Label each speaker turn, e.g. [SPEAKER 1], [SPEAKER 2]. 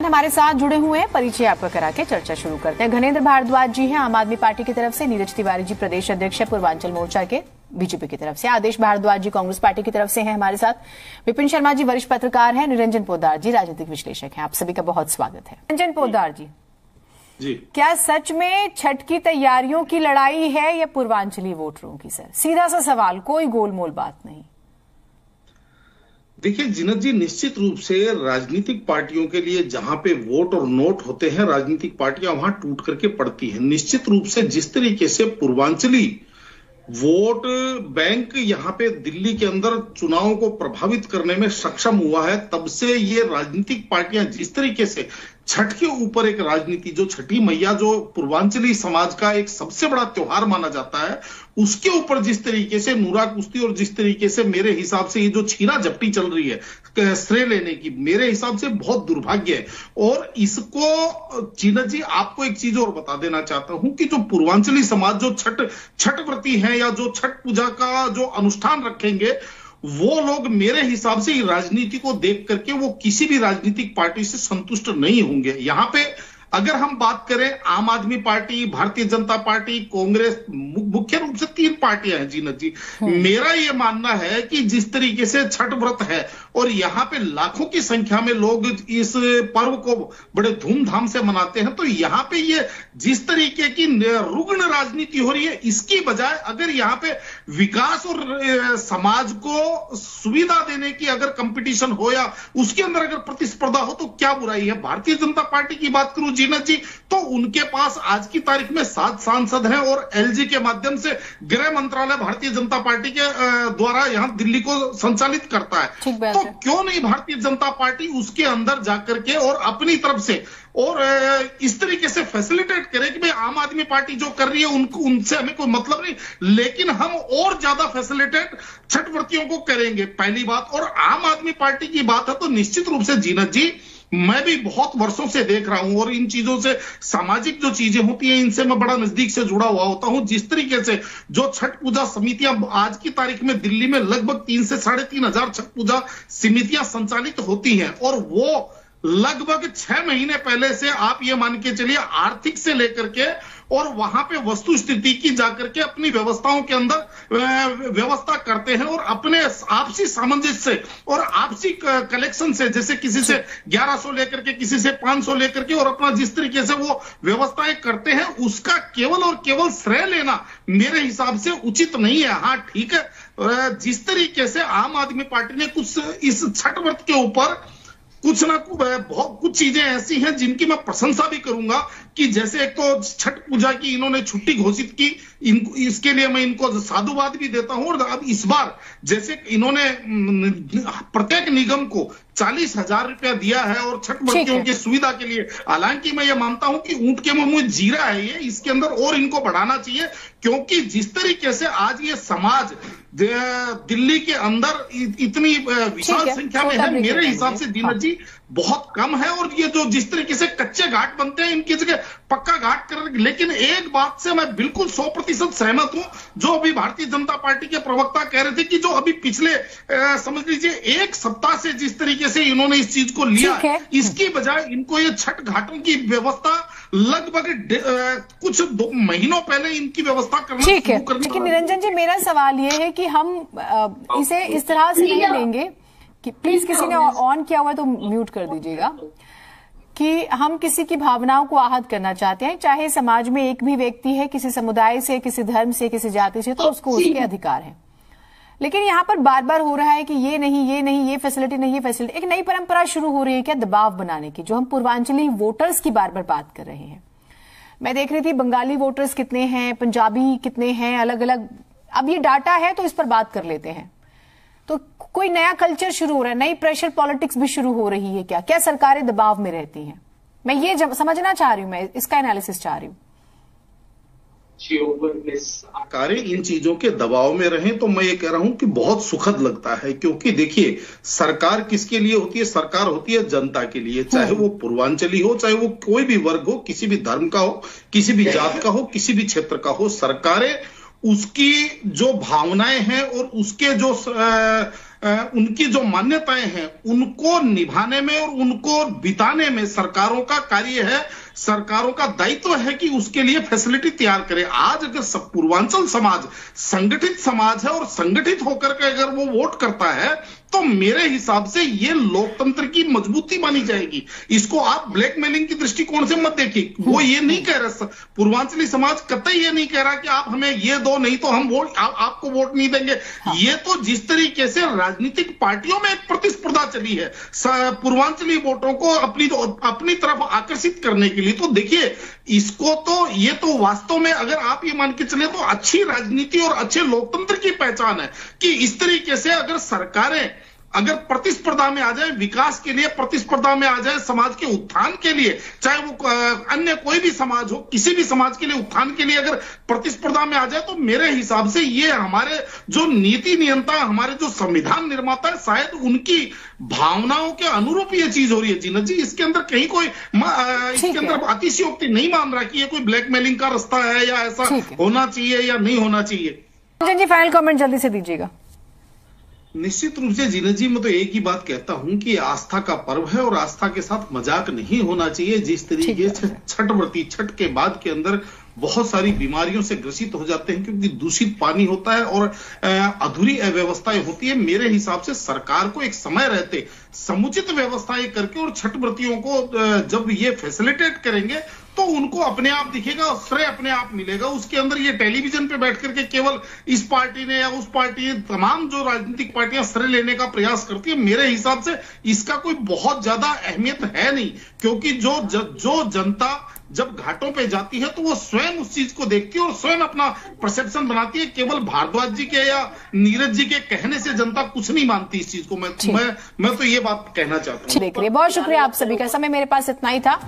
[SPEAKER 1] हमारे साथ जुड़े हुए हैं, परिचय आपका करा के चर्चा शुरू करते हैं। घनेंद्र भारद्वाज जी हैं आम आदमी पार्टी की तरफ से, नीरज तिवारी जी प्रदेश अध्यक्ष है पूर्वांचल मोर्चा के बीजेपी की तरफ से, आदेश भारद्वाज जी कांग्रेस पार्टी की तरफ से हैं हमारे साथ, विपिन शर्मा जी वरिष्ठ पत्रकार हैं, निरंजन पोद्दार जी राजनीतिक विश्लेषक हैं। आप सभी का बहुत स्वागत है। निरंजन पोद्दार जी, क्या सच में छठ की तैयारियों की लड़ाई है या पूर्वांचली वोटरों की? सर सीधा सा सवाल, कोई गोलमोल बात नहीं।
[SPEAKER 2] देखिए जीनत जी, निश्चित रूप से राजनीतिक पार्टियों के लिए जहां पे वोट और नोट होते हैं, राजनीतिक पार्टियां वहां टूट करके पड़ती हैं। निश्चित रूप से जिस तरीके से पूर्वांचली वोट बैंक यहां पे दिल्ली के अंदर चुनावों को प्रभावित करने में सक्षम हुआ है, तब से ये राजनीतिक पार्टियां जिस तरीके से छठ के ऊपर एक राजनीति, जो छठी मैया जो पूर्वांचली समाज का एक सबसे बड़ा त्योहार माना जाता है, उसके ऊपर जिस तरीके से नूरा कुश्ती और जिस तरीके से मेरे हिसाब से ये जो छीना झपटी चल रही है श्रेय लेने की, मेरे हिसाब से बहुत दुर्भाग्य है। और इसको जीनत जी आपको एक चीज और बता देना चाहता हूं कि जो पूर्वांचली समाज जो छठ व्रती है या जो छठ पूजा का जो अनुष्ठान रखेंगे, वो लोग मेरे हिसाब से राजनीति को देख करके वो किसी भी राजनीतिक पार्टी से संतुष्ट नहीं होंगे। यहां पे अगर हम बात करें आम आदमी पार्टी, भारतीय जनता पार्टी, कांग्रेस, मुख्य रूप से 3 पार्टियां हैं जीनत जी। मेरा ये मानना है कि जिस तरीके से छठ व्रत है और यहाँ पे लाखों की संख्या में लोग इस पर्व को बड़े धूमधाम से मनाते हैं, तो यहाँ पे ये जिस तरीके की रुग्ण राजनीति हो रही है, इसकी बजाय अगर यहाँ पे विकास और समाज को सुविधा देने की अगर कंपटीशन हो या उसके अंदर अगर प्रतिस्पर्धा हो तो क्या बुराई है। भारतीय जनता पार्टी की बात करूं जीनत जी, तो उनके पास आज की तारीख में 7 सांसद हैं और एलजी के माध्यम से गृह मंत्रालय भारतीय जनता पार्टी के द्वारा यहां दिल्ली को संचालित करता है। तो क्यों नहीं भारतीय जनता पार्टी उसके अंदर जाकर के और अपनी तरफ से और इस तरीके से फैसिलिटेट करे कि भाई आम आदमी पार्टी जो कर रही है उनसे हमें कोई मतलब नहीं, लेकिन हम और ज्यादा फैसिलिटेट छठ व्रतियों को करेंगे, पहली बात। और आम आदमी पार्टी की बात है तो निश्चित रूप से जीनत जी, मैं भी बहुत वर्षों से देख रहा हूं और इन चीजों से, सामाजिक जो चीजें होती हैं, इनसे मैं बड़ा नजदीक से जुड़ा हुआ होता हूं। जिस तरीके से जो छठ पूजा समितियां आज की तारीख में दिल्ली में लगभग 3 से 3.5 हजार छठ पूजा समितियां संचालित होती हैं, और वो लगभग 6 महीने पहले से आप ये मान के चलिए आर्थिक से लेकर के और वहां पे वस्तु स्थिति की जाकर के अपनी व्यवस्थाओं के अंदर व्यवस्था करते हैं और अपने आपसी सामंजस्य और आपसी कलेक्शन से, जैसे किसी से 1100 लेकर के, किसी से 500 लेकर के, और अपना जिस तरीके से वो व्यवस्थाएं करते हैं, उसका केवल और केवल श्रेय लेना मेरे हिसाब से उचित नहीं है। हाँ ठीक है, जिस तरीके से आम आदमी पार्टी ने कुछ इस छठ व्रत के ऊपर कुछ ना बहुत कुछ चीजें ऐसी हैं जिनकी मैं प्रशंसा भी करूंगा, कि जैसे एक तो छठ पूजा की इन्होंने छुट्टी घोषित की, इसके लिए मैं इनको साधुवाद भी देता हूं। और अब इस बार जैसे इन्होंने प्रत्येक निगम को 40,000 रुपया दिया है और छठ व्रतियों की सुविधा के लिए, हालांकि मैं ये मानता हूं कि ऊंट के मुंह में जीरा है ये, इसके अंदर और इनको बढ़ाना चाहिए, क्योंकि जिस तरीके से आज ये समाज दिल्ली के अंदर इतनी विशाल संख्या में है, मेरे हिसाब से जीनत जी बहुत कम है। और ये जो जिस तरीके से कच्चे घाट बनते हैं, इनकी जगह पक्का घाट कर। लेकिन एक बात से मैं बिल्कुल 100% सहमत हूं, जो अभी भारतीय जनता पार्टी के प्रवक्ता कह रहे थे कि जो अभी पिछले समझ लीजिए 1 सप्ताह से जिस तरीके से इन्होंने इस चीज को लिया, इसकी बजाय इनको ये छठ घाटों की व्यवस्था लगभग कुछ 2 महीनों पहले इनकी व्यवस्था करना शुरू करनी।
[SPEAKER 1] लेकिन निरंजन जी, मेरा सवाल ये है कि हम इसे इस तरह से नहीं लेंगे कि, प्लीज किसी ने ऑन किया हुआ है तो म्यूट कर दीजिएगा, कि हम किसी की भावनाओं को आहत करना चाहते हैं। चाहे समाज में एक भी व्यक्ति है, किसी समुदाय से, किसी धर्म से, किसी जाति से, तो उसको उसके अधिकार है। लेकिन यहाँ पर बार बार हो रहा है कि ये नहीं, ये नहीं, ये फैसिलिटी नहीं, ये फैसिलिटी। एक नई परंपरा शुरू हो रही है क्या दबाव बनाने की, जो हम पूर्वांचली वोटर्स की बार बार बात कर रहे हैं। मैं देख रही थी बंगाली वोटर्स कितने हैं, पंजाबी कितने हैं, अलग अलग। अब ये डाटा है तो इस पर बात कर लेते हैं। तो कोई नया कल्चर शुरू हो रहा है, नई प्रेशर पॉलिटिक्स भी शुरू हो रही है क्या? क्या सरकारें दबाव में रहती हैं? मैं ये समझना चाह रही हूं, मैं इसका एनालिसिस चाह रही हूं।
[SPEAKER 2] सरकारें इन चीजों के दबाव में रहें तो मैं ये कह रहा हूं कि बहुत सुखद लगता है, क्योंकि देखिए सरकार किसके लिए होती है? सरकार होती है जनता के लिए, चाहे वो पूर्वांचली हो, चाहे वो कोई भी वर्ग हो, किसी भी धर्म का हो, किसी भी जात का हो, किसी भी क्षेत्र का हो। सरकारें उसकी जो भावनाएं हैं और उसके जो उनकी जो मान्यताएं हैं उनको निभाने में और उनको बिताने में सरकारों का कार्य है, सरकारों का दायित्व है कि उसके लिए फैसिलिटी तैयार करे। आज अगर सब पूर्वांचल समाज संगठित समाज है और संगठित होकर के अगर वो वोट करता है तो मेरे हिसाब से ये लोकतंत्र की मजबूती मानी जाएगी। इसको आप ब्लैकमेलिंग की दृष्टिकोण से मत देखिए। वो ये नहीं कह रहा, पूर्वांचली समाज कतई ये नहीं कह रहा कि आप हमें ये दो नहीं तो हम वोट आपको वोट नहीं देंगे। हाँ। ये तो जिस तरीके से राजनीतिक पार्टियों में एक प्रतिस्पर्धा चली है पूर्वांचली वोटरों को अपनी तरफ आकर्षित करने के लिए, तो देखिए इसको तो ये तो वास्तव में अगर आप ये मान के चले तो अच्छी राजनीति और अच्छे लोकतंत्र की पहचान है कि इस तरीके से अगर सरकारें अगर प्रतिस्पर्धा में आ जाए, विकास के लिए प्रतिस्पर्धा में आ जाए, समाज के उत्थान के लिए, चाहे वो अन्य कोई भी समाज हो, किसी भी समाज के लिए उत्थान के लिए अगर प्रतिस्पर्धा में आ जाए तो मेरे हिसाब से ये हमारे जो नीति नियंता, हमारे जो संविधान निर्माता है, शायद उनकी भावनाओं के अनुरूप ये चीज हो रही है। जीनत जी, इसके अंदर कहीं कोई इसके अंदर अतिशयोक्ति नहीं मान रहा कि ये कोई ब्लैकमेलिंग का रास्ता है या ऐसा होना चाहिए या नहीं होना चाहिए।
[SPEAKER 1] जी, फाइनल कमेंट जल्दी से दीजिएगा।
[SPEAKER 2] निश्चित रूप से जीनत जी, मैं तो एक ही बात कहता हूं कि आस्था का पर्व है और आस्था के साथ मजाक नहीं होना चाहिए। जिस तरीके से छठ व्रती छठ के बाद के अंदर बहुत सारी बीमारियों से ग्रसित हो जाते हैं क्योंकि दूषित पानी होता है और अधूरी अव्यवस्थाएं होती है। मेरे हिसाब से सरकार को एक समय रहते समुचित व्यवस्थाएं करके और छठ व्रतियों को जब ये फैसिलिटेट करेंगे तो उनको अपने आप दिखेगा, श्रेय अपने आप मिलेगा। उसके अंदर ये टेलीविजन पे बैठ करके केवल इस पार्टी ने या उस पार्टी ने, तमाम जो राजनीतिक पार्टियां श्रेय लेने का प्रयास करती है, मेरे हिसाब से इसका कोई बहुत ज्यादा अहमियत है नहीं। क्योंकि जो जनता जब घाटों पे जाती है तो वो स्वयं उस चीज को देखती है और स्वयं अपना परसेप्शन बनाती है। केवल भारद्वाज जी के या नीरज जी के कहने से जनता कुछ नहीं मानती इस चीज को। मैं तो ये बात कहना चाहता हूँ।
[SPEAKER 1] बहुत शुक्रिया आप सभी का। समय मेरे पास इतना ही था।